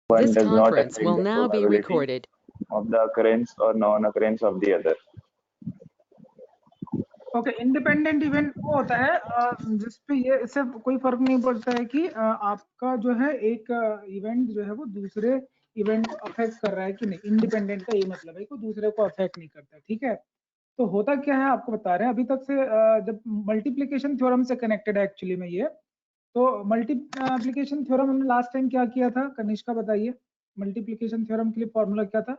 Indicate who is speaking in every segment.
Speaker 1: One
Speaker 2: This
Speaker 1: does not
Speaker 2: conference
Speaker 1: affect
Speaker 2: will
Speaker 1: the
Speaker 2: now be
Speaker 1: probability
Speaker 2: recorded.
Speaker 1: of the occurrence or non-occurrence of the other.
Speaker 3: Okay, independent event वो होता है जिसपे ये इससे कोई फर्क नहीं पड़ता है कि आपका जो है एक इवेंट जो है वो दूसरे इवेंट को अफेक्ट कर रहा है कि नहीं। इंडिपेंडेंट का ये मतलब है कि दूसरे को अफेक्ट नहीं करता, ठीक है। तो होता क्या है आपको बता रहे हैं, अभी तक से जब मल्टीप्लिकेशन थ्योरम से कनेक्टेड है एक्चुअली में ये, तो मल्टीप्लिकेशन थ्योरम हमने लास्ट टाइम क्या किया था, कनिष्का बताइए। मल्टीप्लिकेशन थ्योरम के लिए फॉर्मूला क्या था?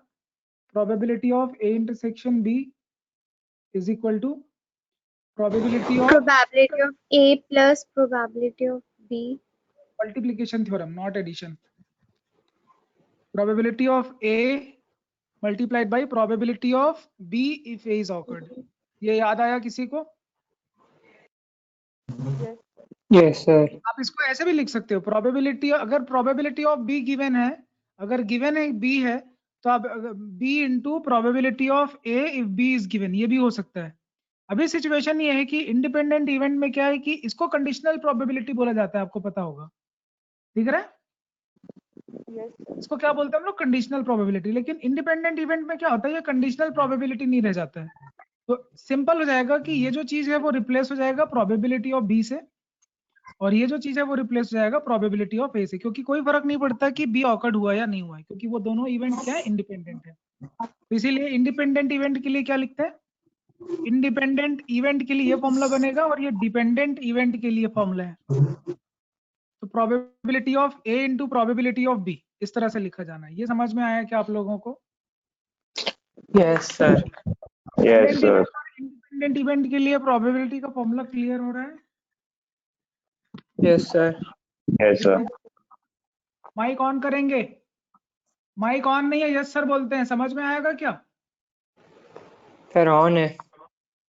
Speaker 3: Probability of A intersection B is equal to probability of
Speaker 4: A plus probability of B.
Speaker 3: multiplication theorem, not addition. Probability of A multiplied by probability of B if A is occurred. ये याद आया किसी को?
Speaker 5: Yes sir.
Speaker 3: आप इसको ऐसे भी लिख सकते हो, probability, अगर probability of B given है, अगर given है B है तो आप B into probability of A if B is given, ये भी हो सकता है। अभी सिचुएशन ये है कि इंडिपेंडेंट इवेंट में क्या है कि इसको कंडीशनल प्रोबेबिलिटी बोला जाता है, आपको पता होगा, ठीक है। इसको क्या बोलते हैं हम लोग? Conditional probability. लेकिन इंडिपेंडेंट इवेंट में क्या होता है, ये कंडीशनल प्रोबेबिलिटी नहीं रह जाता है। तो सिंपल हो जाएगा कि ये जो चीज है वो रिप्लेस हो जाएगा प्रोबेबिलिटी ऑफ बी से, और ये जो चीज है वो रिप्लेस हो जाएगा प्रोबेबिलिटी ऑफ ए से, क्योंकि कोई फर्क नहीं पड़ता कि बी ऑकर्ड हुआ या नहीं हुआ है, क्योंकि वो दोनों इवेंट क्या है, इंडिपेंडेंट है। तो इसीलिए इंडिपेंडेंट इवेंट के लिए क्या लिखते हैं? इंडिपेंडेंट इवेंट के लिए ये फॉर्मूला बनेगा और ये डिपेंडेंट इवेंट के लिए फॉर्मूला है। तो probability of A into probability of B, इस तरह से लिखा जाना है। ये समझ में आया क्या आप लोगों को?
Speaker 5: Yes sir.
Speaker 1: Yes sir.
Speaker 3: Independent event के लिए प्रोबेबिलिटी का फॉर्मूला क्लियर हो रहा है?
Speaker 5: Yes sir.
Speaker 1: Yes sir.
Speaker 3: Mic on करेंगे? माइक ऑन नहीं है, यस सर बोलते हैं। समझ में आएगा क्या?
Speaker 5: Sir on है।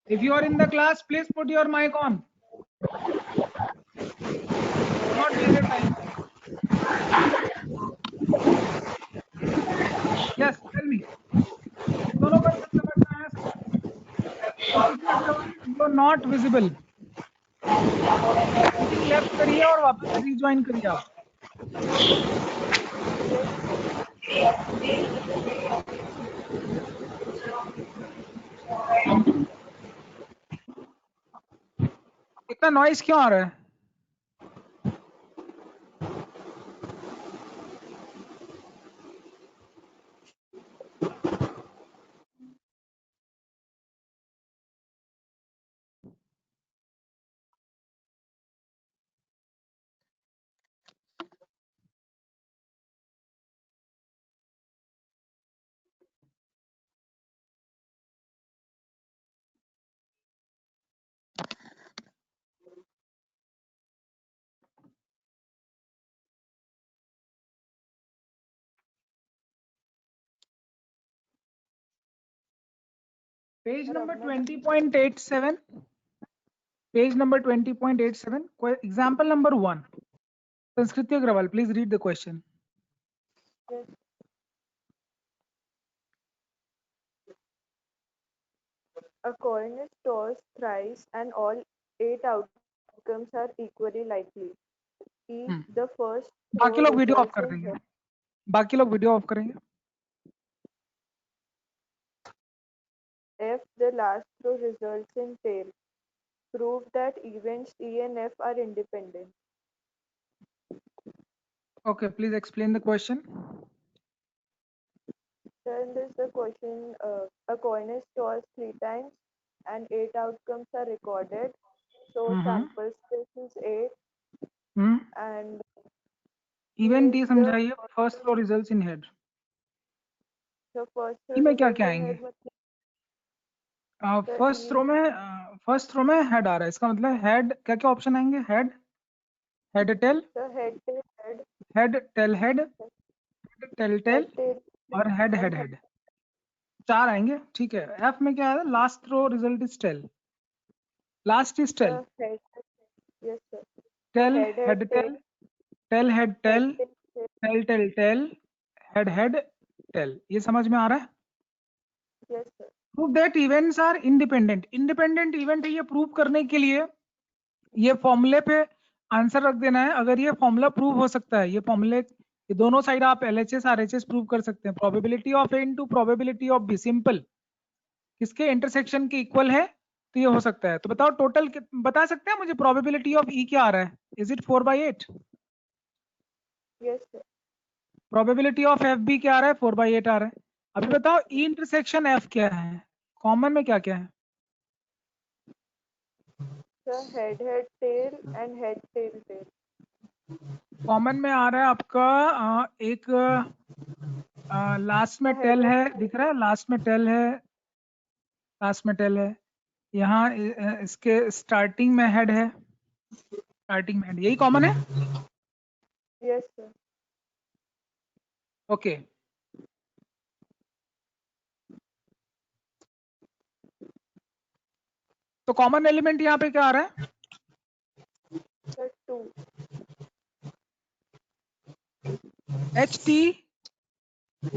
Speaker 3: If you are in the class, please put your mic on. Not waste your time. Yes, tell me. दोनों concept समझ में आया? You are not visible. Meeting left करिए और वापस रिज्वाइन करिए आप। इतना नॉइस क्यों आ रहा है? Page number 20.87, page number 20.87, example number 1। Sanskriti Agarwal, please read the question.
Speaker 6: A coin is tossed thrice and all 8 outcomes are equally likely. If the first
Speaker 3: बाकी लोग वीडियो ऑफ
Speaker 6: results
Speaker 3: कर
Speaker 6: in
Speaker 3: देंगे,
Speaker 6: head,
Speaker 3: बाकी लोग वीडियो ऑफ करेंगे।
Speaker 6: F the last row results in tail. Prove that events E and F are independent.
Speaker 3: Okay, please explain the question.
Speaker 6: Then there's the question, a coin is tossed 3 times and 8 outcomes are recorded. So sample space is 8 and
Speaker 3: event ये समझाइए, first row results in head.
Speaker 6: the first
Speaker 3: में क्या
Speaker 6: result
Speaker 3: क्या
Speaker 6: in
Speaker 3: आएंगे?
Speaker 6: head मतलब
Speaker 3: first row में head आ रहा है, इसका मतलब हेड क्या क्या ऑप्शन आएंगे? Head, head tail,
Speaker 6: head tail head,
Speaker 3: head tail head, tail tail
Speaker 6: head tail
Speaker 3: और हेड हेड हेड, 4 आएंगे, ठीक है। एफ में क्या है? Last row result is tail, last is tail,
Speaker 6: head. Yes sir.
Speaker 3: Tail
Speaker 6: Head,
Speaker 3: head tail, tail head tail, tail tail tail, head head tail. ये समझ में आ रहा है?
Speaker 6: Yes sir.
Speaker 3: Prove that events are independent. Independent event है ये prove करने के लिए ये फॉर्मूले पे आंसर रख देना है। अगर ये फॉर्मूला प्रूव हो सकता है, ये फॉर्मूले ये दोनों साइड आप LHS RHS प्रूव कर सकते हैं। Probability of A into probability of B, simple, किसके इंटरसेक्शन के इक्वल है तो ये हो सकता है। तो बताओ टोटल बता सकते हैं मुझे प्रोबेबिलिटी ऑफ E क्या आ रहा है? Is it 4/8?
Speaker 6: Yes, sir.
Speaker 3: Probability of FB क्या आ रहा है? 4/8 आ रहा है। अभी बताओ E इंटरसेक्शन F क्या है? कॉमन में क्या क्या है?
Speaker 6: Sir, head, head, tail and head, tail, tail.
Speaker 3: Common में आ रहा है आपका एक लास्ट में
Speaker 6: Head
Speaker 3: टेल
Speaker 6: and
Speaker 3: है,
Speaker 6: tail.
Speaker 3: दिख रहा है, लास्ट में टेल है, लास्ट में टेल है। यहाँ इसके स्टार्टिंग में हेड है, स्टार्टिंग में हेड, यही कॉमन है।
Speaker 6: Yes, sir.
Speaker 3: ओके, तो कॉमन एलिमेंट यहाँ पे क्या आ रहा है?
Speaker 6: Sir, 2.
Speaker 3: HT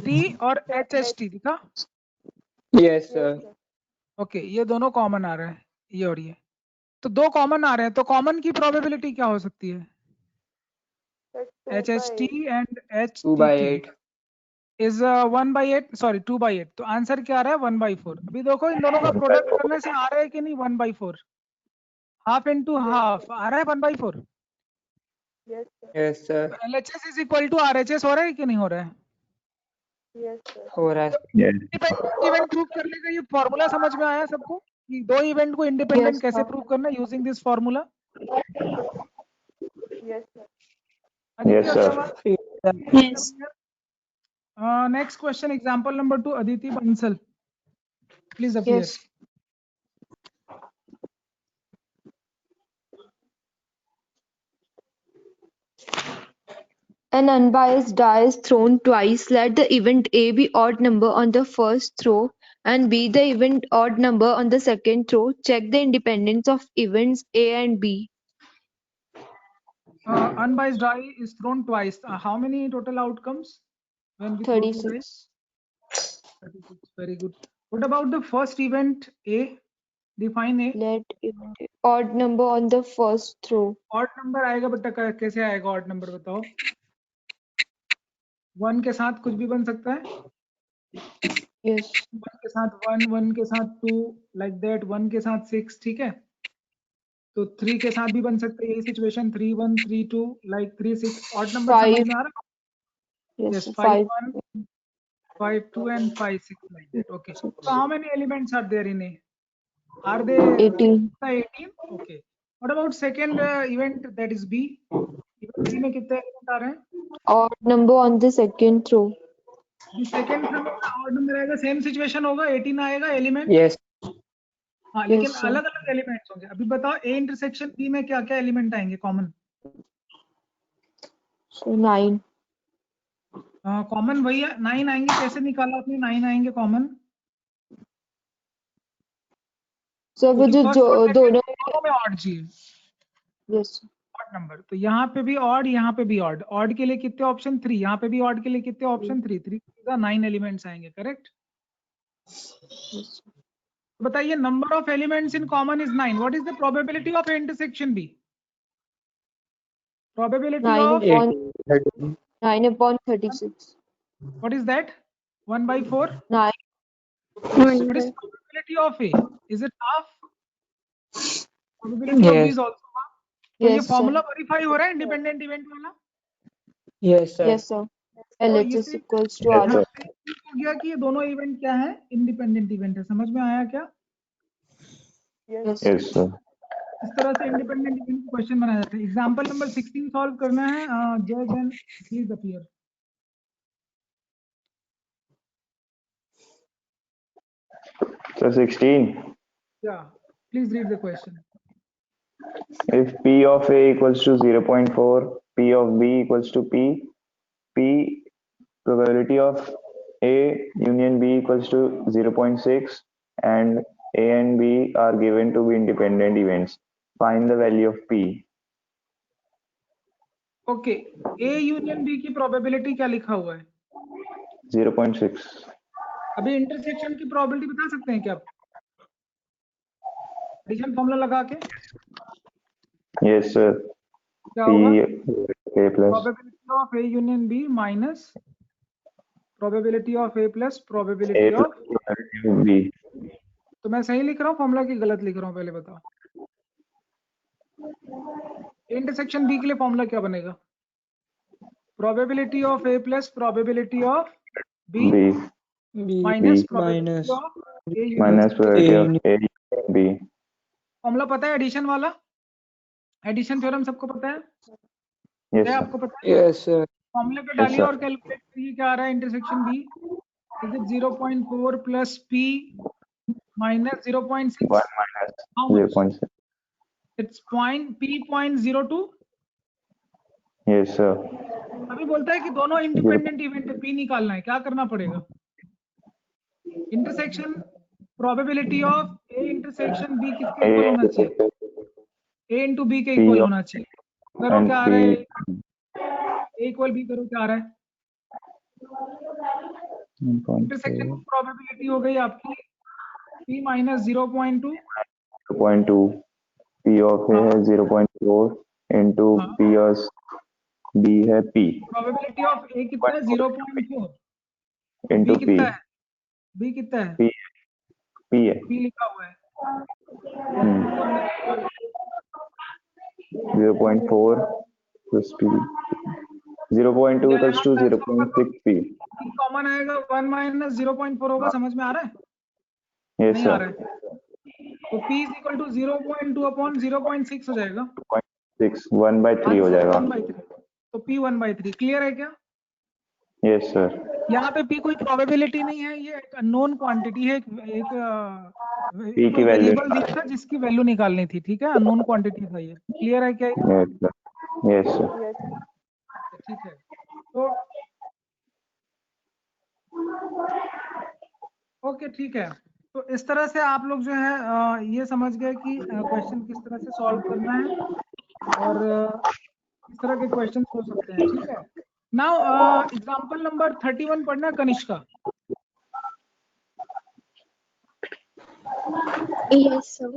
Speaker 3: T और HHT दिखा?
Speaker 5: Yes,
Speaker 6: Yes,
Speaker 5: sir.
Speaker 6: sir.
Speaker 3: Okay, ये दोनों कॉमन आ रहे हैं, ये और ये, तो दो कॉमन आ रहे हैं, तो कॉमन की प्रोबेबिलिटी क्या हो सकती है?
Speaker 6: Sir,
Speaker 3: HHT
Speaker 6: 2/8.
Speaker 3: And
Speaker 5: 2/8.
Speaker 3: HTT is 1/8, sorry 2/8, तो आंसर क्या आ रहा है? 1/4। अभी देखो इन दोनों का प्रोडक्ट करने से आ रहा है कि नहीं? 1/4, हाफ इंटू हाफ आ रहा है 1/4।
Speaker 6: Yes, sir.
Speaker 5: Yes, sir.
Speaker 3: LHS is equal to RHS हो रहा है कि नहीं हो रहा है?
Speaker 6: Yes, sir.
Speaker 5: हो रहा है।
Speaker 1: Yes.
Speaker 3: इंडिपेंडेंट इवेंट प्रूव करने का ये फॉर्मूला समझ में आया सबको कि दो इवेंट को इंडिपेंडेंट
Speaker 5: Yes,
Speaker 3: कैसे
Speaker 5: sir.
Speaker 3: प्रूव करना using this formula?
Speaker 6: Yes, sir.
Speaker 1: Yes, sir.
Speaker 4: Yes.
Speaker 3: Next question, example number 2, Aditi Bansal, please appear.
Speaker 4: Yes. An unbiased die is thrown twice. Let the event A be odd number on the first throw and B the event odd number on the second throw. Check the independence of events A and B.
Speaker 3: Unbiased die is thrown twice. How many total outcomes when we throw two dice?
Speaker 4: 36.
Speaker 3: 36. Very good. What about the first event A? Define A.
Speaker 4: Let event A odd number on the first throw.
Speaker 3: Odd number आएगा बेटा, कैसे आएगा odd number बताओ? 1 के साथ कुछ भी बन सकता है?
Speaker 4: Yes.
Speaker 3: 1 के साथ 1, 1 के साथ 2, लाइक दैट, 1 के साथ 6, ठीक है? तो 3 के साथ भी बन सकते हैं, यही सिचुएशन, 3 1 3 2, लाइक 3 6, ऑड नंबर समझ
Speaker 4: 5.
Speaker 3: में आ रहा है?
Speaker 4: Yes.
Speaker 3: Yes,
Speaker 4: sir.
Speaker 3: 5
Speaker 4: 5.
Speaker 3: 1, 5 2 and 5 6, like that. Okay. So how many elements are there in A? Are they
Speaker 4: 18.
Speaker 3: 18? Okay. What about second event, that is B? Event B में कितने element आ रहे हैं?
Speaker 4: Odd number on the second throw.
Speaker 3: Second throw में odd number आएगा, same situation होगा, 18 आएगा element.
Speaker 5: Yes.
Speaker 3: हाँ, लेकिन
Speaker 4: Yes, sir.
Speaker 3: अलग अलग एलिमेंट्स होंगे। अभी बताओ A इंटरसेक्शन B में क्या क्या एलिमेंट आएंगे कॉमन?
Speaker 4: So 9.
Speaker 3: कॉमन वही है, 9 आएंगे। कैसे निकाला आपने 9 आएंगे कॉमन?
Speaker 4: So with the दोनों
Speaker 3: में ऑड चाहिए,
Speaker 4: yes.
Speaker 3: ऑड नंबर, तो यहाँ पे भी ऑड, यहाँ पे भी ऑड। ऑड के लिए कितने ऑप्शन? 3। यहाँ पे भी ऑड के लिए कितने ऑप्शन? 3 3 का 9 एलिमेंट्स आएंगे, करेक्ट?
Speaker 4: Yes.
Speaker 3: बताइए, number of elements in common is 9। What is the probability of intersection B? Probability
Speaker 4: 9
Speaker 3: of,
Speaker 4: upon 9 upon 36.
Speaker 3: What is that? 1/4।
Speaker 4: 9.
Speaker 3: What is probability of A? Is it half? Probability of B
Speaker 5: Yes.
Speaker 3: is also half. तो ये
Speaker 4: Yes, sir.
Speaker 3: Formula verify हो रहा है independent event वाला?
Speaker 5: Yes, sir.
Speaker 4: Yes, sir. LHS equals to
Speaker 1: Yes,
Speaker 4: R.
Speaker 1: sir.
Speaker 3: हो गया कि ये दोनों इवेंट क्या है? इंडिपेंडेंट इवेंट है। समझ में आया क्या?
Speaker 6: Yes.
Speaker 4: Yes.
Speaker 1: Yes, sir.
Speaker 3: इस तरह से इंडिपेंडेंट इवेंट को क्वेश्चन बनाया जाता है। एग्जांपल नंबर 16 सॉल्व करना है। जय Jain, please appear.
Speaker 1: So 16.
Speaker 3: Yeah, please read the question.
Speaker 1: If P of A equals to 0.4, P of B equals to P, probability of A union B equals to 0.6, and A and B are given to be independent events. Find the value of P.
Speaker 3: Okay, A union B की probability क्या लिखा हुआ है?
Speaker 1: 0.6.
Speaker 3: अभी intersection की probability बता सकते हैं क्या आप? एडिशन फॉर्मूला लगा के
Speaker 1: Yes, sir.
Speaker 3: क्या
Speaker 1: P
Speaker 3: होगा?
Speaker 1: A plus
Speaker 3: probability of A union B minus probability of A plus
Speaker 1: A
Speaker 3: probability
Speaker 1: plus
Speaker 3: of
Speaker 1: probability of B.
Speaker 3: तो मैं सही लिख रहा हूँ फॉर्मूला की गलत लिख रहा हूँ पहले बताओ इंटरसेक्शन बी के लिए फॉर्मूला क्या बनेगा probability of A plus probability of B
Speaker 1: B
Speaker 5: B
Speaker 3: minus
Speaker 1: B
Speaker 3: probability
Speaker 5: minus
Speaker 3: of A union
Speaker 1: minus probability
Speaker 5: A
Speaker 1: of
Speaker 5: union
Speaker 1: A union B.
Speaker 3: Formula पता है एडिशन वाला एडिशन थ्योरम सबको पता है
Speaker 1: Yes,
Speaker 3: क्या
Speaker 1: sir.
Speaker 3: आपको पता है
Speaker 5: yes sir
Speaker 3: फॉर्मूले पे
Speaker 1: Yes,
Speaker 3: डालिए
Speaker 1: sir.
Speaker 3: और कैलकुलेट करिए क्या आ रहा है intersection B is it 0.4 plus p minus 0.6
Speaker 1: 1 minus
Speaker 3: how much
Speaker 1: 0.6.
Speaker 3: it's point p 0.02
Speaker 1: Yes, sir.
Speaker 3: अभी बोलता है कि दोनों इंडिपेंडेंट इवेंट पे p निकालना है क्या करना पड़ेगा intersection probability of a intersection b किसके
Speaker 1: A
Speaker 3: इक्वल होना चाहिए a इंटू बी के इक्वल
Speaker 1: P
Speaker 3: होना चाहिए करो
Speaker 1: and
Speaker 3: क्या आ रहा है
Speaker 1: P
Speaker 3: a इक्वल b करो क्या आ रहा है इंटरसेक्शन की प्रोबेबिलिटी हो गई आपकी p minus 0.2
Speaker 1: 0.2. P of A
Speaker 3: हाँ
Speaker 1: है 0.4 into
Speaker 3: हाँ
Speaker 1: P of B है P
Speaker 3: प्रोबेबिलिटी ऑफ a कितना है 0.4
Speaker 1: into
Speaker 3: b
Speaker 1: P.
Speaker 3: कितना है b कितना है
Speaker 1: P P है.
Speaker 3: b लिखा हुआ है
Speaker 1: Hmm. 0.4 plus P. 0.2
Speaker 3: या
Speaker 1: equals
Speaker 3: यहाँ
Speaker 1: to
Speaker 3: ट्रांसफर कर दो
Speaker 1: 0.6 P.
Speaker 3: p कॉमन आएगा 1 माइनस 0.4 होगा समझ में आ रहा है
Speaker 1: Yes,
Speaker 3: नहीं आ
Speaker 1: sir.
Speaker 3: रहा है तो p is equal to 0.2 upon 0.6 हो जाएगा
Speaker 1: 0.6 1 by 3 हो
Speaker 3: आंसर
Speaker 1: जाएगा.
Speaker 3: 1/3 तो p 1/3 क्लियर है क्या
Speaker 1: Yes, sir.
Speaker 3: यहाँ पे p कोई प्रोबेबिलिटी नहीं है ये एक अननोन क्वांटिटी है एक
Speaker 1: P की वैल्यू
Speaker 3: वेरिएबल दिया था जिसकी वैल्यू निकालनी थी ठीक है अननोन क्वांटिटी था ये क्लियर है क्या ये
Speaker 1: Yes, sir. Yes, sir.
Speaker 6: Yes.
Speaker 3: ठीक है तो ओके ठीक है तो इस तरह से आप लोग जो है ये समझ गए कि क्वेश्चन किस तरह से सॉल्व करना है और इस तरह के क्वेश्चन हो सकते हैं ठीक है नाउ एग्जांपल नंबर 31 पढ़ना Kanishka
Speaker 4: Yes, sir.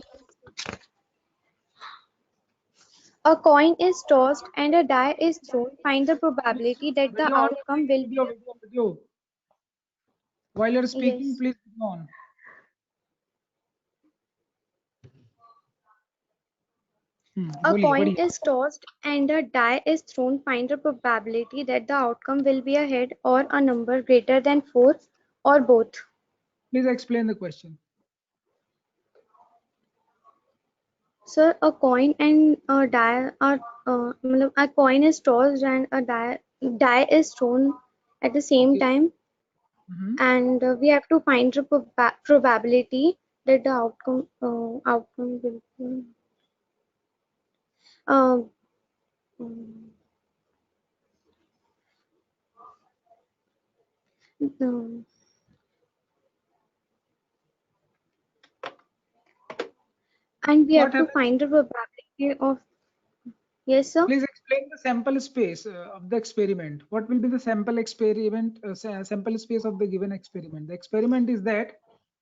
Speaker 4: A coin is tossed and a die is thrown. Find the probability that the
Speaker 3: video on
Speaker 4: outcome will be
Speaker 3: video while you're speaking
Speaker 4: yes.
Speaker 3: please video on
Speaker 4: A
Speaker 3: बोलिए
Speaker 4: coin
Speaker 3: बढ़िए
Speaker 4: is tossed and a die is thrown. Find the probability that the outcome will be a head or a number greater than 4 or both.
Speaker 3: please explain the question
Speaker 4: Sir, a coin and a die are a coin is tossed and a die is thrown at the same
Speaker 3: okay.
Speaker 4: time, and we have to find the probability that the outcome will be. Um, no. And we have
Speaker 3: what
Speaker 4: to
Speaker 3: happens
Speaker 4: find the probability of yes, sir.
Speaker 3: please explain the sample space of the experiment what will be the sample experiment sample space of the given experiment the experiment is that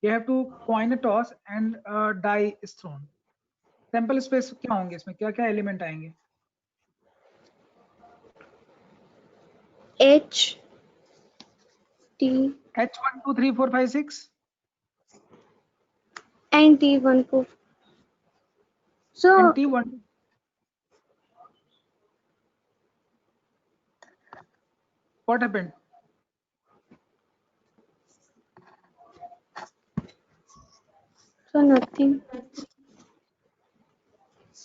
Speaker 3: you have to coin a toss and a die is thrown sample space क्या होंगे इसमें क्या क्या element आएंगे
Speaker 4: H T
Speaker 3: h1 2 3 4 5 6
Speaker 4: and T1 4. So
Speaker 3: and t1 what happened
Speaker 4: nothing.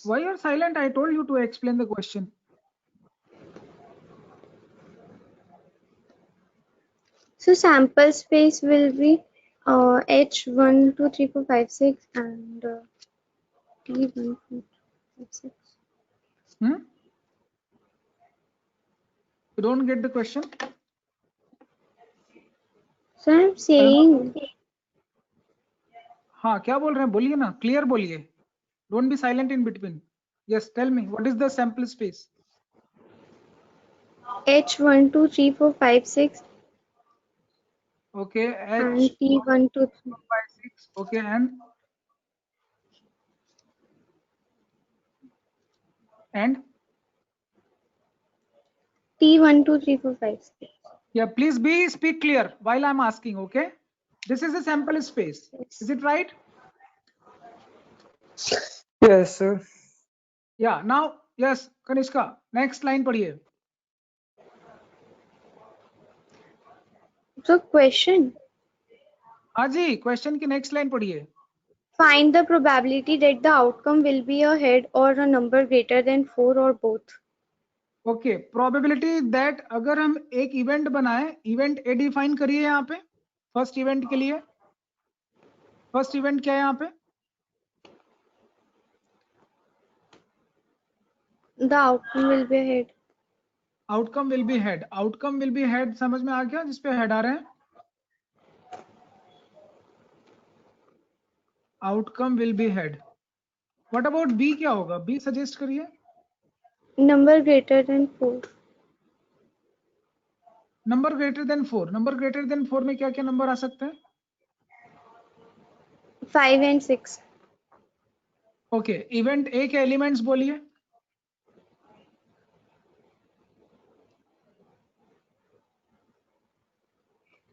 Speaker 3: why you're silent I told you to explain the question
Speaker 4: So sample space will be H1 2 3 4 5 6 and T1 4 5 6.
Speaker 3: you don't get the question
Speaker 4: So I'm saying
Speaker 3: हाँ क्या बोल रहे हैं बोलिए ना clear बोलिए don't be silent in between yes tell me what is the sample space
Speaker 4: H1 2 3 4 5 6
Speaker 3: okay
Speaker 4: and
Speaker 3: h
Speaker 4: T1 2 3.
Speaker 3: 5 6 okay and
Speaker 2: T 1 2 3 4 5 6.
Speaker 3: Yeah, please speak clear while I'm asking. Okay, this is a sample space. Is it right?
Speaker 5: Yes, sir.
Speaker 3: Yeah. Now, yes, Kanishka. Next line पढ़िए.
Speaker 2: So question.
Speaker 3: हाँ जी, question की next line पढ़िए.
Speaker 2: Find the probability that the outcome will be a head or a number greater than 4 or both.
Speaker 3: Okay, probability that अगर हम एक event बनाए, event A define करिए यहाँ पे फर्स्ट इवेंट के लिए. फर्स्ट इवेंट क्या है यहाँ पे?
Speaker 2: The outcome will be a head.
Speaker 3: Outcome will be head. Outcome will be head समझ में आ गया, जिसपे हेड आ रहे हैं. Outcome will be head. What about B? क्या होगा बी? सजेस्ट करिए.
Speaker 2: Number greater than 4.
Speaker 3: Number greater than 4. Number greater than 4 में क्या क्या नंबर आ सकते हैं?
Speaker 2: 5 and 6.
Speaker 3: ओके, इवेंट ए के एलिमेंट्स बोलिए.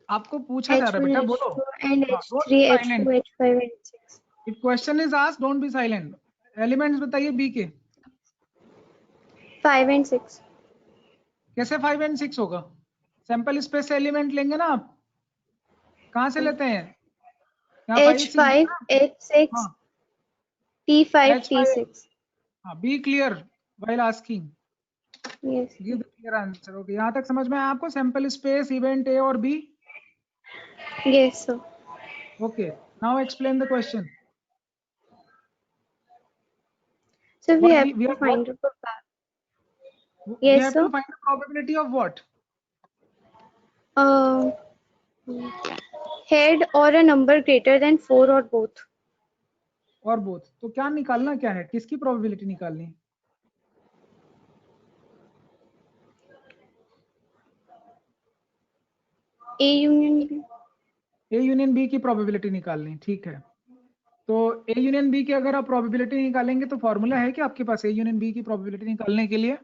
Speaker 3: आपको पूछा जा रहा है बेटा,
Speaker 2: H1,
Speaker 3: बोलो.
Speaker 2: H2 and
Speaker 3: Don't
Speaker 2: H3,
Speaker 3: be silent.
Speaker 2: H2, H5 and H6.
Speaker 3: If question is asked, don't be silent. Elements बताइए बी के.
Speaker 2: 5 and 6.
Speaker 3: कैसे 5 and 6 होगा? सैंपल स्पेस से एलिमेंट लेंगे ना आप. कहाँ से लेते हैं? यहाँ 5 6
Speaker 2: H5, H6,
Speaker 3: हाँ,
Speaker 2: T5,
Speaker 3: H5.
Speaker 2: T6.
Speaker 3: हाँ, be clear while asking.
Speaker 2: Yes.
Speaker 3: Give the clear answer. Okay, यहाँ तक समझ में आया आपको? सैंपल स्पेस, इवेंट ए और B.
Speaker 2: Yes, sir.
Speaker 3: Okay, now explain the question.
Speaker 2: So we
Speaker 3: What
Speaker 2: have
Speaker 3: we
Speaker 2: to
Speaker 3: are
Speaker 2: find the probability.
Speaker 3: we
Speaker 2: Yes,
Speaker 3: have
Speaker 2: sir.
Speaker 3: to find the probability of what?
Speaker 2: Head or a number greater than 4 or both.
Speaker 3: और both. तो क्या निकालना क्या है? किसकी probability निकालनी है?
Speaker 2: A union B.
Speaker 3: A union B की प्रोबेबिलिटी निकालनी. ठीक है, तो ए यूनियन बी की अगर आप प्रोबेबिलिटी निकालेंगे तो फॉर्मूला है कि आपके पास ए यूनियन बी की प्रोबेबिलिटी निकालने के लिए?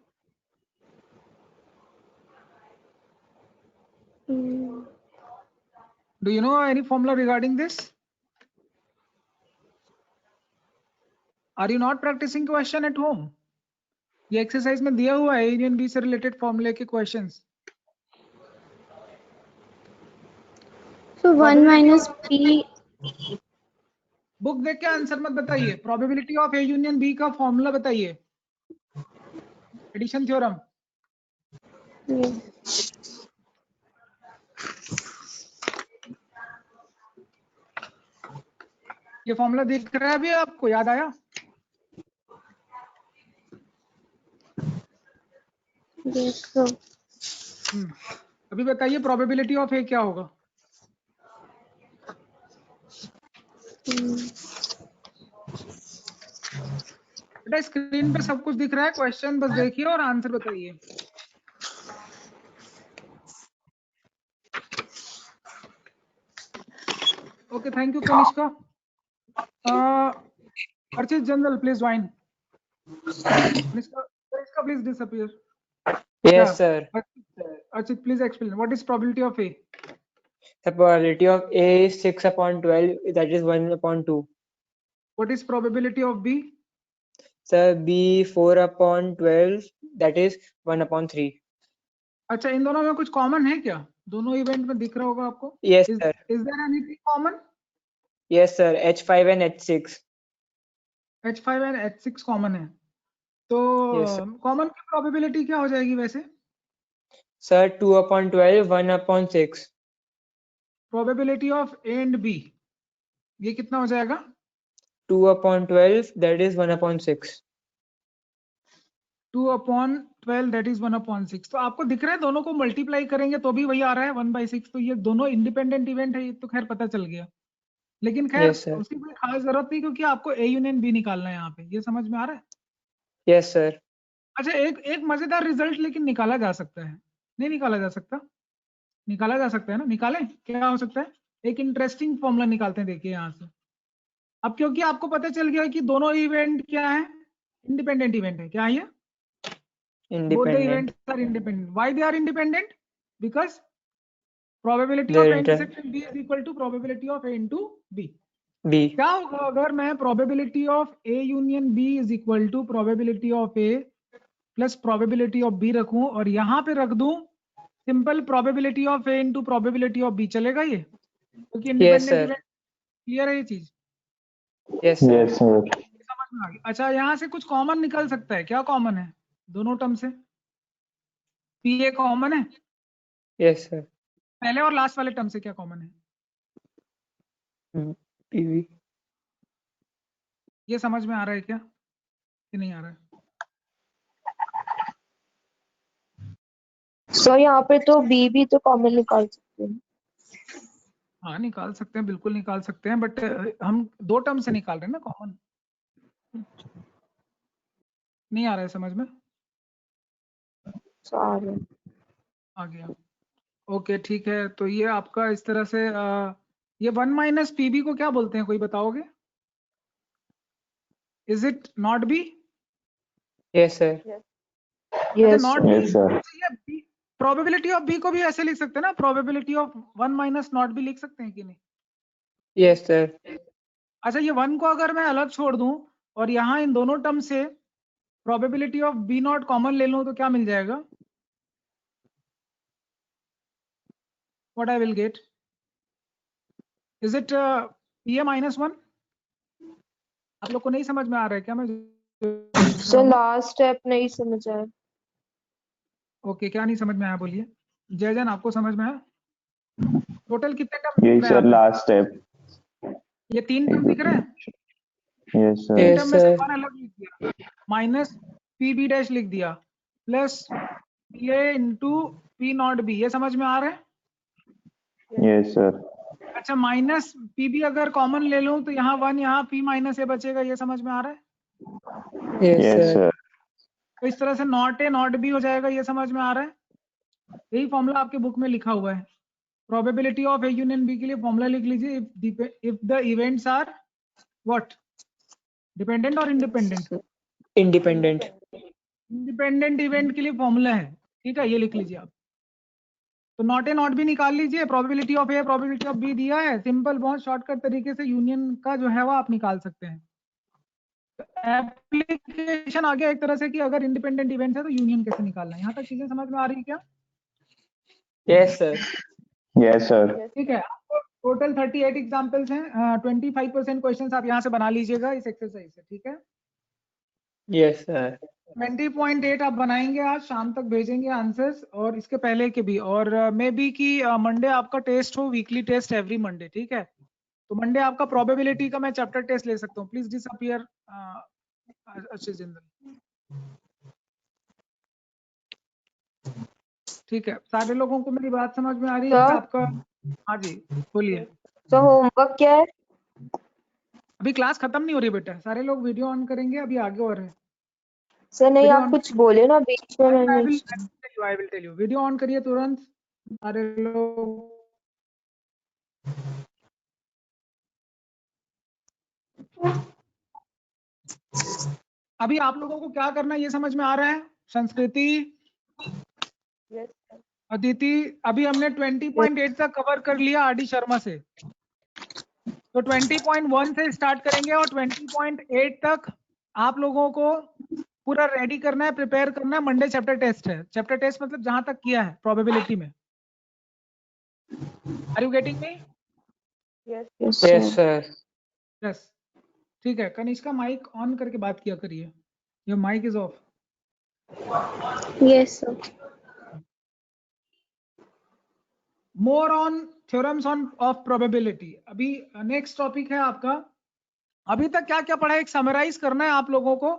Speaker 3: Do you know any formula regarding this? Are you not practicing question at home? ये एक्सरसाइज में दिया हुआ है ए यूनियन बी से रिलेटेड फॉर्मूले के questions.
Speaker 2: So 1 minus P.
Speaker 3: Book देख के आंसर मत बताइए. Probability of A union B का फॉर्मूला बताइए. Addition theorem. ये फॉर्मूला दिख रहा है अभी आपको? याद आया?
Speaker 2: Yes, sir.
Speaker 3: अभी बताइए प्रोबेबिलिटी ऑफ ए क्या होगा? बेटा स्क्रीन पे सब कुछ दिख रहा है, क्वेश्चन बस देखिए और आंसर बताइए. Okay, thank you Kanishka. Archit general please join. Kanishka please disappear.
Speaker 5: Yes, sir.
Speaker 3: Archit, please explain. What is probability of A?
Speaker 5: The probability of A is 6 upon 12, that is 1 upon 2.
Speaker 3: What is probability of B?
Speaker 5: Sir, B 4 upon 12, that is 1 upon 3.
Speaker 3: अच्छा, इन दोनों में कुछ common है क्या? दोनों event में दिख रहा होगा आपको.
Speaker 5: Yes, sir.
Speaker 3: Is there anything common?
Speaker 5: Yes, sir. H5 and H6.
Speaker 3: H5 and H6 common है. तो कॉमन की प्रोबेबिलिटी क्या हो जाएगी वैसे?
Speaker 5: Sir, 2 upon 12, 1 upon 6.
Speaker 3: Probability of A and B ये कितना हो जाएगा?
Speaker 5: 2 upon 12, that is 1 upon 6.
Speaker 3: 2 upon 12 that is 1 upon 6. तो आपको दिख रहा है दोनों को मल्टीप्लाई करेंगे तो भी वही आ रहा है 1/6. तो ये दोनों इंडिपेंडेंट इवेंट है, ये तो खैर पता चल गया. लेकिन खैर
Speaker 5: Yes, sir.
Speaker 3: उसकी कोई खास जरूरत नहीं क्योंकि आपको ए यूनियन बी निकालना है यहाँ पे. ये समझ में आ रहा है?
Speaker 5: Yes, sir.
Speaker 3: अच्छा, एक मजेदार रिजल्ट लेकिन निकाला जा सकता है. नहीं निकाला जा सकता? निकाला जा सकता है ना. निकालें? क्या हो सकता है? एक इंटरेस्टिंग फॉर्मूला निकालते हैं. देखिए यहाँ से अब, क्योंकि आपको पता चल गया कि दोनों इवेंट क्या है, इंडिपेंडेंट इवेंट है. क्या है ये? Both the
Speaker 5: Independent.
Speaker 3: events are independent. Why they are independent? Because probability
Speaker 5: They're
Speaker 3: of A
Speaker 5: inter-
Speaker 3: intersection B is equal to probability of A into B.
Speaker 5: B.
Speaker 3: क्या होगा अगर मैं probability of A union B is equal to probability of A plus probability of B रखूं और यहाँ पे रख दूं simple probability of A into probability of B, चलेगा ये? क्योंकि independent
Speaker 5: sir.
Speaker 3: event क्लियर है ये चीज?
Speaker 5: Yes, sir.
Speaker 1: Yes, sir.
Speaker 3: समझ में आ गई? अच्छा, यहाँ से कुछ कॉमन निकल सकता है, क्या कॉमन है दोनों टर्म से? पी ए कॉमन है,
Speaker 5: Yes, sir.
Speaker 3: पहले और लास्ट वाले टर्म से क्या कॉमन है?
Speaker 5: PV.
Speaker 3: ये समझ में आ रहा है क्या कि नहीं आ रहा है?
Speaker 4: सो यहाँ पे तो बी भी तो कॉमन निकाल सकते हैं।
Speaker 3: हाँ निकाल सकते हैं, बिल्कुल निकाल सकते हैं, बट हम दो टर्म से निकाल रहे हैं ना कॉमन। नहीं आ रहा है समझ में?
Speaker 4: सॉरी।
Speaker 3: आ गया। ओके ठीक है, तो ये आपका इस तरह से ये 1 माइनस पीबी को क्या बोलते हैं, कोई बताओगे? Is it not B?
Speaker 5: Yes, sir.
Speaker 4: Yes
Speaker 3: not
Speaker 1: Yes, sir.
Speaker 3: B. Probability of B को भी ऐसे लिख सकते हैं ना, probability of 1 minus not B लिख सकते हैं कि नहीं?
Speaker 5: Yes, sir.
Speaker 3: अच्छा, ये 1 को अगर मैं अलग छोड़ दूं और यहाँ इन दोनों टर्म से probability of B not common ले लूं तो क्या मिल जाएगा? What I will get? Is it P A minus 1? आप लोग को नहीं समझ में आ रहा है क्या? मैं
Speaker 4: सो लास्ट स्टेप नहीं समझ आया।
Speaker 3: ओके, क्या नहीं समझ में आया बोलिए। जयजन आपको समझ में आया? टोटल कितने टर्म
Speaker 1: यही
Speaker 3: दिख रहे
Speaker 1: सर
Speaker 3: हैं?
Speaker 1: Last step.
Speaker 3: ये 3 टर्म दिख रहे हैं।
Speaker 1: Yes sir.
Speaker 5: Yes,
Speaker 3: टर्म में से
Speaker 5: sir.
Speaker 3: 1 अलग लिख दिया, माइनस पी बी डैश लिख दिया, plus P A into P not be. ये समझ में आ रहा है?
Speaker 1: Yes sir.
Speaker 3: अच्छा, माइनस पी बी अगर कॉमन ले लूं तो यहाँ 1, यहाँ पी माइनस ए बचेगा। ये समझ में आ रहा है?
Speaker 5: Yes,
Speaker 1: yes
Speaker 5: sir.
Speaker 1: सर।
Speaker 3: तो इस तरह से नॉट ए नॉट बी हो जाएगा। ये समझ में आ रहा है? यही फॉर्मूला आपके बुक में लिखा हुआ है। Probability of A union B के लिए फॉर्मूला लिख लीजिए, if the events are what, dependent और इंडिपेंडेंट?
Speaker 5: Independent.
Speaker 3: इंडिपेंडेंट इवेंट के लिए फॉर्मूला है, ठीक है, ये लिख लीजिए आप। तो नॉट ए नॉट बी निकाल लीजिए, probability of A probability of B दिया है, सिंपल बहुत शॉर्टकट तरीके से यूनियन का जो है वो आप निकाल सकते हैं। एप्लीकेशन आ गया एक तरह से कि अगर इंडिपेंडेंट इवेंट है तो यूनियन कैसे निकालना है। यहाँ तक चीजें समझ में आ रही है क्या?
Speaker 5: Yes, sir.
Speaker 1: Yes sir.
Speaker 3: ठीक है, टोटल 38 एग्जाम्पल्स हैं, 25% क्वेश्चन आप यहाँ से बना लीजिएगा इस एक्सरसाइज से, ठीक है?
Speaker 5: Yes, sir.
Speaker 3: 20.8 आप बनाएंगे, आज शाम तक भेजेंगे आंसर्स, और इसके पहले के भी, और मे बी कि मंडे आपका टेस्ट हो, वीकली टेस्ट एवरी मंडे, ठीक है? तो मंडे आपका प्रोबेबिलिटी का मैं चैप्टर टेस्ट ले सकता हूँ। प्लीज डिसअपियर अच्छे जिंदगी, ठीक है? सारे लोगों को मेरी बात समझ में आ रही है?
Speaker 4: सर?
Speaker 3: आपका, हाँ जी बोलिए।
Speaker 4: तो होमवर्क क्या है?
Speaker 3: अभी क्लास खत्म नहीं हो रही बेटा, सारे लोग वीडियो ऑन करेंगे, अभी आगे और है।
Speaker 4: सर नहीं,
Speaker 3: वीडियो
Speaker 4: आप
Speaker 3: ऑन,
Speaker 4: कुछ बोले ना बीच में,
Speaker 3: I
Speaker 4: मैंने
Speaker 3: will tell you. Video on करिए तुरंत सारे लोग। अभी आप लोगों को क्या करना है ये समझ में आ रहा है? संस्कृति,
Speaker 6: Yes, sir.
Speaker 3: अदिति, अभी हमने 20.8 तक कवर कर लिया आर डी शर्मा से, तो 20.1 से स्टार्ट करेंगे और 20.8 तक आप लोगों को पूरा रेडी करना है, प्रिपेयर करना है। मंडे चैप्टर टेस्ट है। चैप्टर टेस्ट मतलब जहां तक किया है प्रोबेबिलिटी में। Are you getting me?
Speaker 6: Yes,
Speaker 5: Yes, sir.
Speaker 3: Yes, ठीक है। कनिष्का माइक ऑन करके बात किया करिए, your mic is off.
Speaker 2: Yes, sir.
Speaker 3: More on theorems on of probability. अभी नेक्स्ट टॉपिक है आपका। अभी तक क्या क्या पढ़ा है एक समराइज करना है आप लोगों को,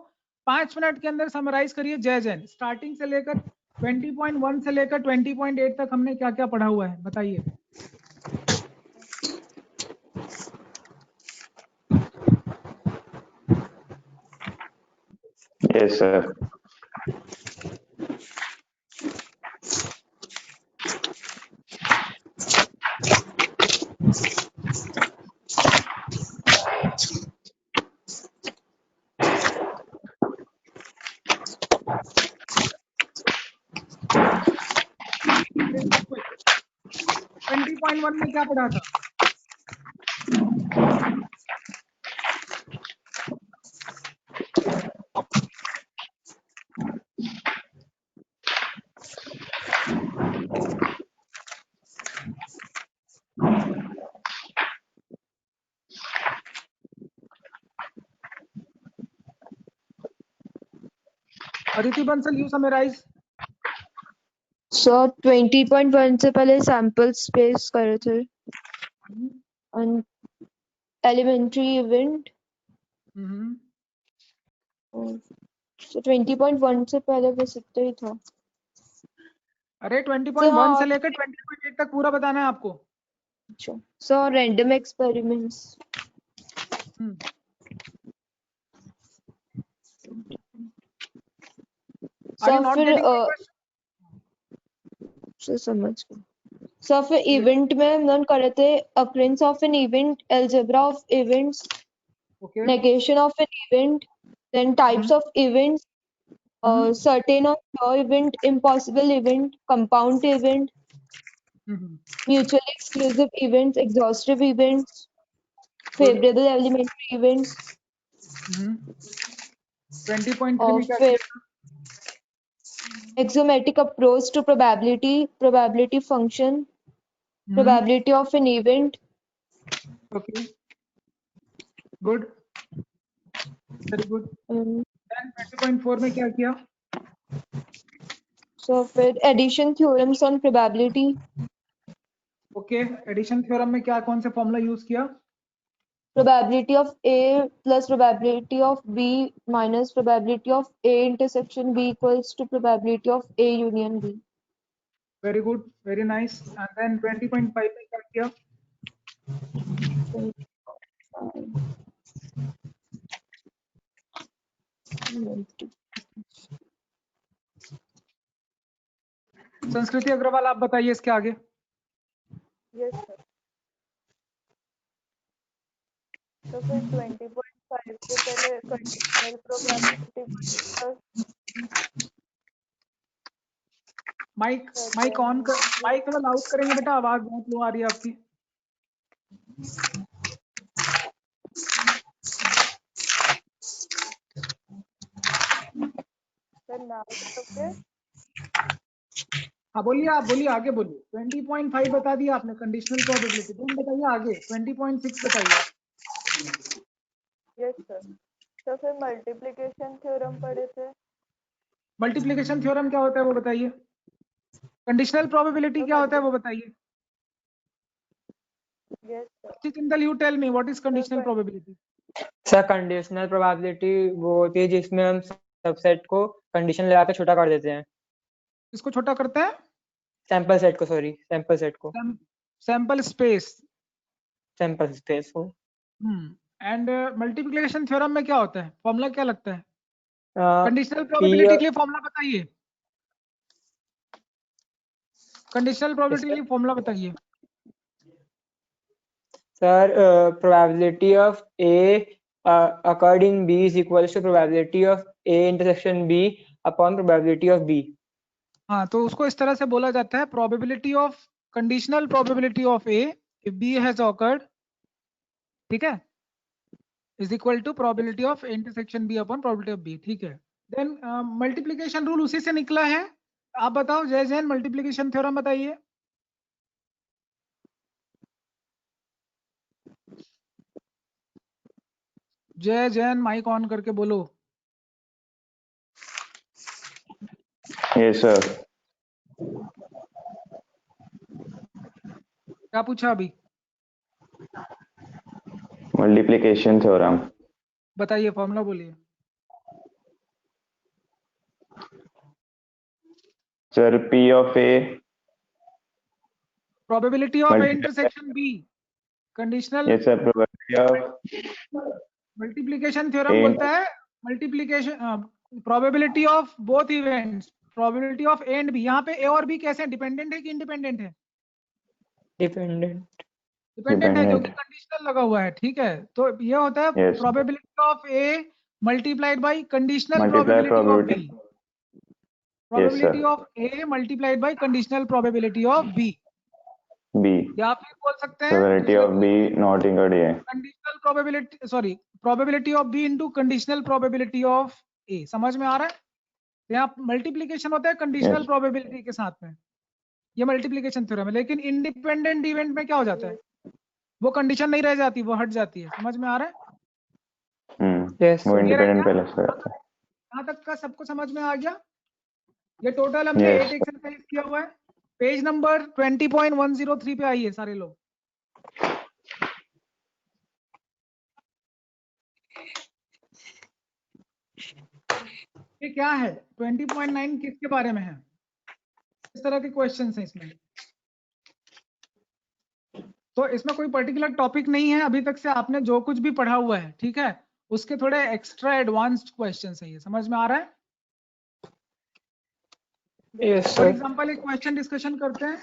Speaker 3: 5 मिनट के अंदर समराइज करिए। जय जैन, स्टार्टिंग से लेकर 20.1 से लेकर 20.8 तक हमने क्या क्या पढ़ा हुआ है, बताइए।
Speaker 1: Yes sir.
Speaker 3: 20.1 में क्या पढ़ा था? Aditi Bansal, you summarize.
Speaker 4: So 20.1 से पहले सैंपल स्पेस करे थे and elementary event। So 20.1 से पहले बस इतना ही था।
Speaker 3: अरे 20.1 से लेकर 20.8 तक पूरा बताना है आपको।
Speaker 4: अच्छा, so random experiments।
Speaker 3: Are you not getting my question?
Speaker 4: So समझ गए। So फिर event में हम लोग करे थे occurrence of an event, algebra of events,
Speaker 3: Okay.
Speaker 4: negation of an event, then types of events, certain or pure event, impossible event, compound event, mutually exclusive events, exhaustive events, favorable elementary events,
Speaker 3: 20.3 में क्या
Speaker 4: फिर
Speaker 3: किया था?
Speaker 4: axiomatic approach to probability, probability function, probability of an event,
Speaker 3: Okay. Good. Very good. Then 20.4 में क्या किया?
Speaker 4: so फिर addition theorems on probability,
Speaker 3: Okay. Addition theorem में क्या कौन से फॉर्मूला यूज किया?
Speaker 4: probability of A plus probability of B minus probability of A intersection B equals to probability of A union B.
Speaker 3: Very good. Very nice. And then 20.5 में क्या किया? संस्कृति अग्रवाल, आप बताइए इसके आगे।
Speaker 6: Yes, sir. तो फिर 20.5 से पहले कंडीशनल प्रोबेबिलिटी
Speaker 3: माइक ऑन कर, माइक थोड़ा लाउड करेंगे बेटा, आवाज बहुत लो आ रही है आपकी।
Speaker 6: Sir now okay.
Speaker 3: हाँ बोलिए, आप बोलिए, आगे बोलिए। 20.5 बता दिया आपने कंडीशनल प्रोबेबिलिटी, तुम बताइए आगे 20.6 बताइए।
Speaker 6: Yes sir. तो फिर मल्टीप्लिकेशन थ्योरम पढ़े थे।
Speaker 3: मल्टीप्लिकेशन थ्योरम क्या होता है वो बताइए। कंडीशनल प्रोबेबिलिटी क्या होता है वो बताइए।
Speaker 6: Yes sir.
Speaker 3: Chitintal, you tell me what is conditional probability?
Speaker 5: Sir conditional probability वो होती है जिसमें हम सबसेट को कंडीशन लगा के छोटा कर देते हैं।
Speaker 3: किसको छोटा करता है?
Speaker 5: सैंपल सेट को, सॉरी सैंपल सेट को,
Speaker 3: सैंपल स्पेस,
Speaker 5: सैंपल स्पेस को।
Speaker 3: एंड मल्टीप्लिकेशन थ्योरम में क्या होता है, फॉर्मूला क्या लगता है? कंडीशनल
Speaker 5: P
Speaker 3: प्रोबेबिलिटी के लिए फॉर्मूला बताइए। कंडीशनल प्रोबेबिलिटी के लिए फॉर्मूला बताइए।
Speaker 5: Sir probability of A occurred in B is equals to probability of A intersection B upon probability of B।
Speaker 3: हाँ, तो उसको इस तरह से बोला जाता है, probability of, conditional probability of A if B has occurred, ठीक है, is equal to probability of intersection B upon probability of B, ठीक है। देन मल्टीप्लिकेशन रूल उसी से निकला है। आप बताओ जय जैन, मल्टीप्लिकेशन थ्योरम बताइए। जय जैन, माइक ऑन करके बोलो।
Speaker 1: Yes sir.
Speaker 3: क्या पूछा अभी?
Speaker 1: मल्टीप्लिकेशन थ्योरम
Speaker 3: बताइए, फॉर्मूला बोलिए।
Speaker 1: Sir P of A,
Speaker 3: probability of intersection B, conditional.
Speaker 1: Yes sir, probability of
Speaker 3: multiplication theorem बोलता है multiplication, probability of both events, probability of A and B. यहाँ पे ए और बी कैसे हैं, डिपेंडेंट है कि इंडिपेंडेंट है?
Speaker 5: डिपेंडेंट।
Speaker 3: डिपेंडेंट है क्योंकि कंडीशनल लगा हुआ है, ठीक है। तो ये होता है
Speaker 1: Yes.
Speaker 3: Probability of A multiplied by conditional
Speaker 1: Multiply
Speaker 3: probability of B,
Speaker 1: probability.
Speaker 3: Probability of A multiplied by conditional probability of B.
Speaker 1: B.
Speaker 3: या फिर बोल सकते हैं
Speaker 1: Probability of B not included A.
Speaker 3: Conditional probability, sorry, probability of B into conditional probability of A. समझ में आ रहा है? यहाँ मल्टीप्लीकेशन होता है कंडीशनल
Speaker 1: Yes.
Speaker 3: प्रोबेबिलिटी के साथ में, ये मल्टीप्लीकेशन थ्योरम है। लेकिन इंडिपेंडेंट इवेंट में क्या हो जाता है, वो कंडीशन नहीं रह जाती, वो हट जाती है। समझ में आ रहा है?
Speaker 5: Yes,
Speaker 1: वो
Speaker 5: sir.
Speaker 1: इंडिपेंडेंट पहले से रहता है।
Speaker 3: यहाँ तक का सबको समझ में आ गया? ये टोटल हमने
Speaker 1: Yes.
Speaker 3: 8 एक्सरसाइज किया हुआ है। पेज नंबर 20.103 पे आइए सारे लोग। ये क्या है? 20.9 किसके बारे में है? इस तरह के क्वेश्चंस हैं इसमें। तो इसमें कोई पर्टिकुलर टॉपिक नहीं है, अभी तक से आपने जो कुछ भी पढ़ा हुआ है, ठीक है, उसके थोड़े एक्स्ट्रा एडवांस्ड क्वेश्चंस हैं ये। समझ में आ रहा है?
Speaker 5: Yes,
Speaker 3: for
Speaker 5: sir.
Speaker 3: एग्जांपल एक क्वेश्चन डिस्कशन करते हैं।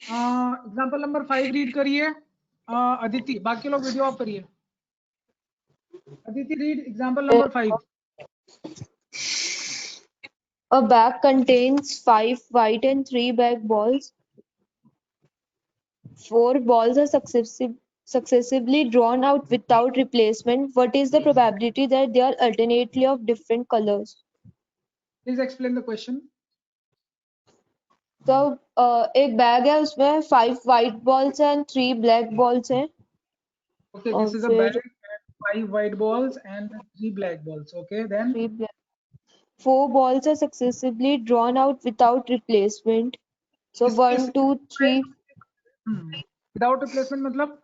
Speaker 3: एग्जांपल नंबर 5 रीड करिए अदिति, बाकी लोग वीडियो ऑफ करिए। Aditi read example number 5।
Speaker 4: A bag contains 5 white and 3 black balls. 4 balls are successively drawn out without replacement. What is the probability that they are alternately of different colors?
Speaker 3: Please explain the question.
Speaker 4: तो एक bag है, उसमें 5 white balls हैं and 3 black balls हैं।
Speaker 3: Okay,
Speaker 4: और
Speaker 3: this is a
Speaker 4: फिर
Speaker 3: bag and 5 white balls and 3 black balls. Okay, then
Speaker 4: 3 black. 4 balls are successively drawn out without replacement. So 1, 2, 3.
Speaker 3: Without replacement मतलब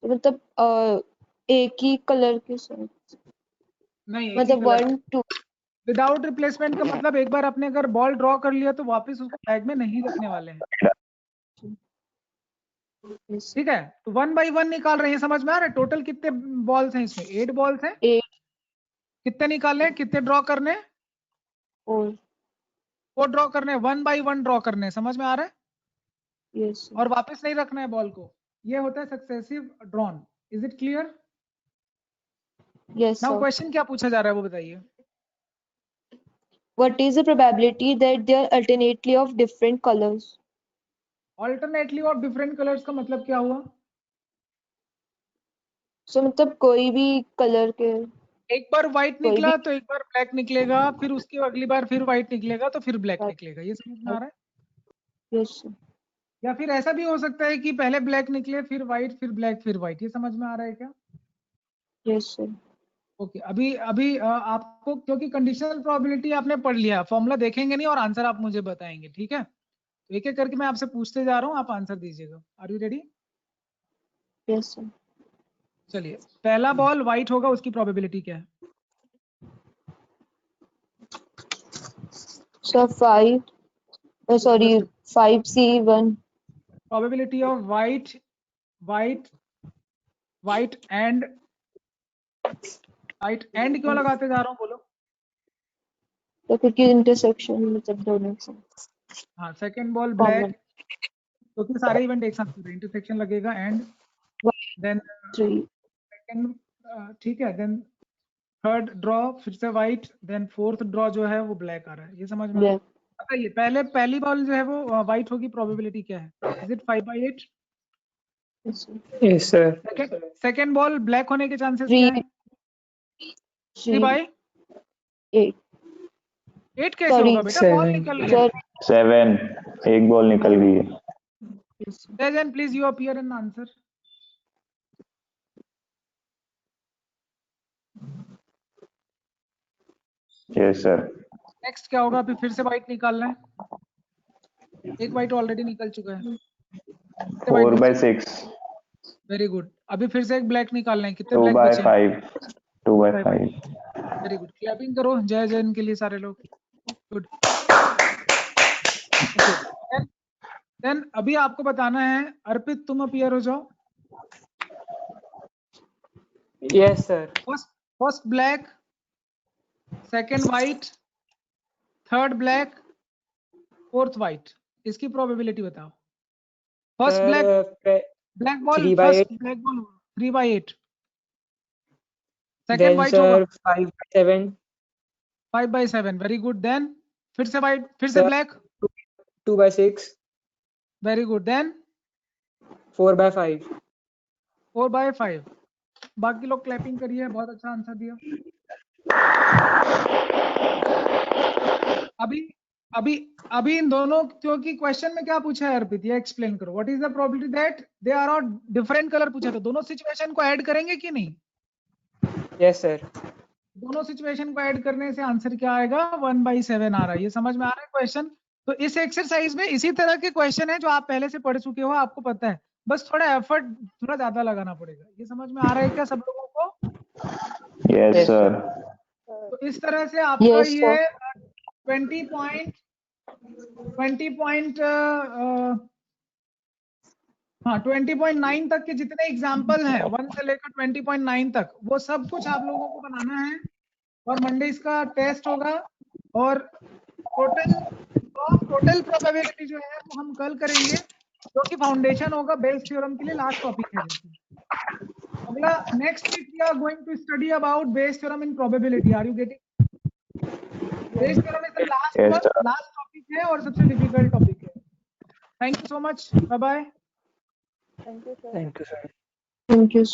Speaker 4: मतलब एक ही कलर के साथ,
Speaker 3: नहीं, एक ही
Speaker 4: मतलब
Speaker 3: कलर।
Speaker 4: 1, 2.
Speaker 3: विदाउट रिप्लेसमेंट का मतलब एक बार आपने अगर बॉल ड्रॉ कर लिया तो वापस उसको बैग में नहीं रखने वाले हैं। ठीक है, तो 1 by 1 निकाल रहे हैं। समझ में आ रहा है? टोटल कितने बॉल्स हैं इसमें? 8 बॉल्स हैं।
Speaker 4: 8
Speaker 3: कितने निकालने हैं, कितने ड्रॉ करने?
Speaker 4: और
Speaker 3: वो ड्रॉ करने, 1 by 1 ड्रॉ करने। समझ में आ रहा है?
Speaker 4: यस
Speaker 3: और वापस नहीं रखना है बॉल को। ये होता है successive drawn. Is it clear?
Speaker 4: Yes
Speaker 3: now
Speaker 4: sir.
Speaker 3: Question क्या पूछा जा रहा है वो बताइए।
Speaker 4: What is the probability that they are alternately of different colors?
Speaker 3: Alternately of different colours का मतलब क्या हुआ?
Speaker 4: So मतलब कोई भी कलर के,
Speaker 3: एक बार व्हाइट
Speaker 4: कोई
Speaker 3: निकला
Speaker 4: भी
Speaker 3: तो एक बार ब्लैक निकलेगा, फिर उसकी अगली बार फिर व्हाइट निकलेगा तो फिर ब्लैक निकलेगा। ये समझ में आ रहा है?
Speaker 4: Yes sir.
Speaker 3: या फिर ऐसा भी हो सकता है कि पहले ब्लैक निकले, फिर व्हाइट, फिर ब्लैक, फिर व्हाइट। ये समझ में आ रहा है क्या?
Speaker 4: Yes sir.
Speaker 3: ओके, अभी अभी आपको, क्योंकि कंडीशनल प्रोबेबिलिटी आपने पढ़ लिया, फॉर्मूला देखेंगे नहीं और आंसर आप मुझे बताएंगे। ठीक है, तो एक एक करके मैं आपसे पूछते जा रहा हूँ, आप आंसर दीजिएगा। Are you ready?
Speaker 4: Yes sir.
Speaker 3: चलिए, पहला बॉल व्हाइट होगा, उसकी प्रोबेबिलिटी क्या है?
Speaker 4: So 5, sorry, 5C1.
Speaker 3: Probability of white, white, white and, white and क्यों लगाते जा रहा हूँ बोलो?
Speaker 4: तो क्योंकि इंटरसेक्शन मतलब दोनों से
Speaker 3: हाँ, सेकंड बॉल
Speaker 4: कॉमन।
Speaker 3: ब्लैक, क्योंकि सारे इवेंट एक साथ हो रहे हैं, इंटरसेक्शन लगेगा। एंड देन
Speaker 4: 3
Speaker 3: सेकंड, ठीक है, देन थर्ड ड्रॉ फिर से व्हाइट, देन फोर्थ ड्रॉ जो है वो ब्लैक आ रहा है। ये समझ में आ रहा है?
Speaker 4: ब्लैक।
Speaker 3: बताइए, पहले पहली बॉल जो है वो व्हाइट होगी, प्रोबेबिलिटी क्या है? Is it 5/8?
Speaker 5: Yes, sir.
Speaker 3: Second ball black होने के चांसेस
Speaker 4: 3
Speaker 3: क्या है? 3/8
Speaker 4: 8
Speaker 3: कैसे
Speaker 4: Sorry,
Speaker 3: होगा बेटा? बॉल
Speaker 5: 7.
Speaker 3: निकल गया।
Speaker 4: सर
Speaker 1: 7. एक बॉल निकल गई है।
Speaker 3: Then please you appear in answer.
Speaker 1: Yes sir.
Speaker 3: Next क्या होगा? अभी फिर से व्हाइट निकालना है। एक व्हाइट ऑलरेडी निकल चुका है।
Speaker 1: 4/6।
Speaker 3: Very good. अभी फिर से एक ब्लैक निकालना है। कितने
Speaker 1: 2
Speaker 3: ब्लैक
Speaker 1: by
Speaker 3: बचे?
Speaker 1: 5 2/5।
Speaker 3: वेरी गुड, क्लैपिंग करो जय जैन के लिए सारे लोग। गुड। देन अभी आपको बताना है, अर्पित तुम अपीयर हो जाओ।
Speaker 5: Yes, sir.
Speaker 3: First black, second white, third black, fourth white. इसकी प्रोबेबिलिटी बताओ। First black, black ball,
Speaker 5: 3/8.
Speaker 3: First black ball 3/8। Second
Speaker 5: Then,
Speaker 3: white होगा
Speaker 5: sir, 5/7.
Speaker 3: 5/7। Very good. देन फिर से व्हाइट, फिर से
Speaker 5: Sir,
Speaker 3: black,
Speaker 5: 2/6.
Speaker 3: Very good. Then
Speaker 5: 4/5।
Speaker 3: 4/5। बाकी लोग clapping करिए, बहुत अच्छा आंसर दिया। अभी इन दोनों, क्योंकि क्वेश्चन में क्या पूछा है अर्पित, ये एक्सप्लेन करो। What is the probability that they are all different colour पूछा था, दोनों सिचुएशन को ऐड करेंगे कि नहीं?
Speaker 5: Yes sir.
Speaker 3: दोनों सिचुएशन को ऐड करने से आंसर क्या आएगा? 1/7 आ रहा है। ये समझ में आ रहा है क्वेश्चन? तो इस एक्सरसाइज में इसी तरह के क्वेश्चन है जो आप पहले से पढ़ चुके हो, आपको पता है, बस थोड़ा एफर्ट थोड़ा ज्यादा लगाना पड़ेगा। ये समझ में आ रहा है क्या सब लोगों को?
Speaker 1: Yes, sir.
Speaker 3: तो इस तरह से आपका
Speaker 4: Yes,
Speaker 3: ये
Speaker 4: sir.
Speaker 3: 20 पॉइंट हाँ 20.9 तक के जितने एग्जाम्पल हैं 1 से लेकर 20.9 तक, वो सब कुछ आप लोगों को बनाना है। और मंडे इसका टेस्ट होगा। और टोटल प्रोबेबिलिटी जो है वो हम कल करेंगे, जो कि फाउंडेशन होगा बेल्स थ्योरम के लिए, लास्ट टॉपिक है। अगला next week we are going to study about Bayes theorem in probability. Are you getting? Bayes theorem is the last
Speaker 1: Yes,
Speaker 3: वन,
Speaker 1: sir.
Speaker 3: लास्ट टॉपिक है और सबसे डिफिकल्ट टॉपिक है। Thank you so much, bye bye.
Speaker 6: Thank you, sir.
Speaker 5: Thank you sir.
Speaker 4: Thank you, sir.